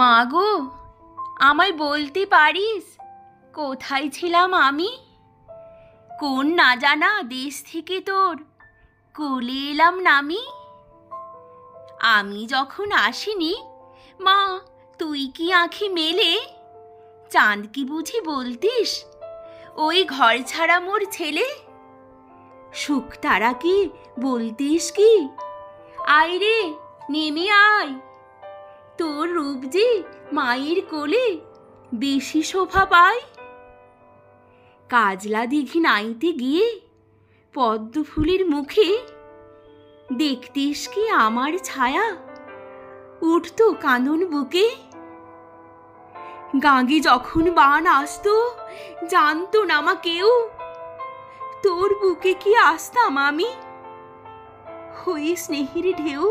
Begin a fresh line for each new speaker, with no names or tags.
মা গো, আমায় বলতে পারিস কোথায় ছিলাম আমি? কোন না জানা দেশ থেকে তোর কোলে এলাম নামি। আমি যখন আসিনি মা, তুই কি আঁখি মেলে চাঁদ কি বুঝি বলতিস ওই ঘর ছাড়া মোর ছেলে? সুখ তারা কি বলতিস কি? আয় রে, নেমে আয়, তোর রূপ যে মায়ের কোলে বেশি শোভা পায়। কাজলা দিঘি নাইতে গিয়ে পদ্ম ফুলের মুখে দেখতিস কি আমার ছায়া উঠতো কাঁদন বুকে। গাঙ্গে যখন বান আসতো জানতো না মা কেউ, তোর বুকে কি আসতাম আমি হয়ে স্নেহের ঢেউ।